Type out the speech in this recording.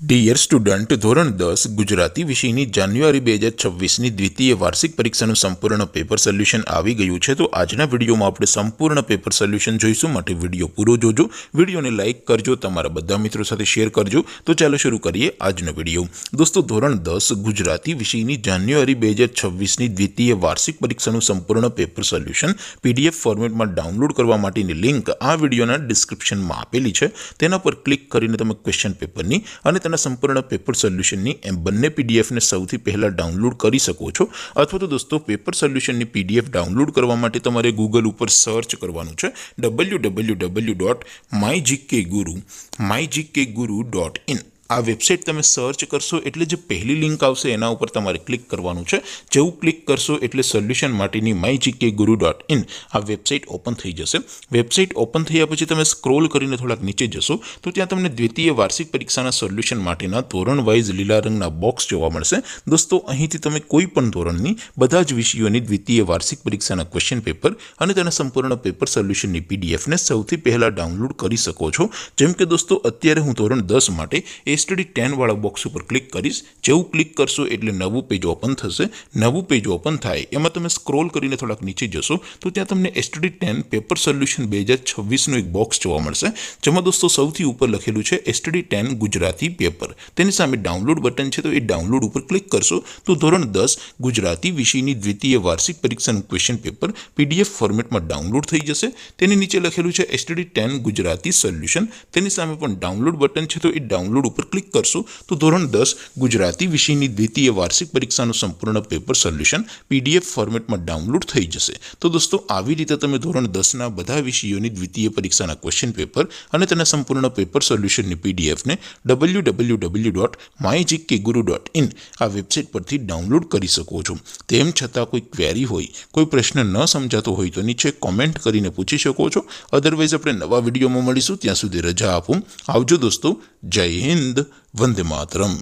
Dear student, ધોરણ 10 ગુજરાતી વિષયની જાન્યુઆરી 2026ની દ્વિતીય વાર્ષિક પરીક્ષાનું સંપૂર્ણ પેપર સોલ્યુશન આવી ગયું છે। તો આજના વિડીયોમાં આપણે સંપૂર્ણ પેપર સોલ્યુશન જોઈશું, માટે વિડીયો પૂરો જોજો, વિડીયોને લાઇક કરજો, તમારા બધા મિત્રો સાથે શેર કરજો। તો ચાલો શરૂ કરીએ આજનો વિડીયો। દોસ્તો, ધોરણ 10 ગુજરાતી વિષયની જાન્યુઆરી 2026ની દ્વિતીય વાર્ષિક પરીક્ષાનું સંપૂર્ણ પેપર સોલ્યુશન PDF ફોર્મેટમાં ડાઉનલોડ કરવા માટેની લિંક આ વિડીયોના ડિસ્ક્રિપ્શનમાં આપેલી છે। તેના પર ક્લિક કરીને તમે ક્વેશ્ચન પેપરની અને તેના સંપૂર્ણ પેપર સોલ્યુશનની એમ બંને પીડીએફને સૌથી પહેલાં ડાઉનલોડ કરી શકો છો। અથવા તો દોસ્તો, પેપર સોલ્યુશનની PDF ડાઉનલોડ કરવા માટે તમારે ગૂગલ ઉપર સર્ચ કરવાનું છે www.mygkguru.in। આ વેબસાઇટ તમે સર્ચ કરશો એટલે જે પહેલી લિંક આવશે એના ઉપર તમારે ક્લિક કરવાનું છે। જેવું ક્લિક કરશો એટલે સોલ્યુશન માટેની mygkguru.in આ વેબસાઇટ ઓપન થઈ જશે। વેબસાઇટ ઓપન થયા પછી તમે સ્ક્રોલ કરીને થોડાક નીચે જશો તો ત્યાં તમને દ્વિતીય વાર્ષિક પરીક્ષાના સોલ્યુશન માટેના ધોરણ વાઇઝ લીલા રંગના બોક્સ જોવા મળશે। દોસ્તો, અહીંથી તમે કોઈ પણ ધોરણની બધા જ વિષયોની દ્વિતીય વાર્ષિક પરીક્ષાના ક્વેશ્ચન પેપર અને તેના સંપૂર્ણ પેપર સોલ્યુશનની પીડીએફને સૌથી પહેલાં ડાઉનલોડ કરી શકો છો। જેમ કે દોસ્તો, અત્યારે હું ધોરણ 10 માટે સ્ટડી 10 વાળા બોક્સ ઉપર ક્લિક કરીશ। જેવું ક્લિક કરશો એટલે નવું પેજ ઓપન થશે। નવું પેજ ઓપન થાય એમાં તમે સ્ક્રોલ કરીને થોડાક નીચે જશો તો ત્યાં તમને સ્ટડી 10 પેપર સોલ્યુશન 2026નું એક બોક્સ જોવા મળશે, જેમાં દોસ્તો સૌથી ઉપર લખેલું છે સ્ટડી 10 ગુજરાતી પેપર। તેની સામે ડાઉનલોડ બટન છે, તો એ ડાઉનલોડ ઉપર ક્લિક કરશો તો ધોરણ 10 ગુજરાતી વિષયની દ્વિતીય વાર્ષિક પરીક્ષાનું ક્વેશ્ચન પેપર PDF ફોર્મેટમાં ડાઉનલોડ થઈ જશે। તેની નીચે લખેલું છે સ્ટડી 10 ગુજરાતી સોલ્યુશન। તેની સામે પણ ડાઉનલોડ બટન છે, તો એ ડાઉનલોડ ઉપર ક્લિક કરશો તો ધોરણ 10 ગુજરાતી વિષયની દ્વિતીય વાર્ષિક પરીક્ષાનું સંપૂર્ણ પેપર સોલ્યુશન PDF ફોર્મેટમાં ડાઉનલોડ થઈ જશે। તો દોસ્તો, આવી રીતે તમે ધોરણ 10ના બધા વિષયોની દ્વિતીય પરીક્ષાના ક્વેશ્ચન પેપર અને તેના સંપૂર્ણ પેપર સોલ્યુશનની PDFને www.mygkguru.in આ વેબસાઇટ પરથી ડાઉનલોડ કરી શકો છો। તેમ છતાં કોઈ ક્વેરી હોય, કોઈ પ્રશ્ન ન સમજાતો હોય તો નીચે કોમેન્ટ કરીને પૂછી શકો છો। અધરવાઇઝ આપણે નવા વિડીયોમાં મળીશું, ત્યાં સુધી રજા આપો। આવજો દોસ્તો, જય હિન્દ, વંદે માતરમ।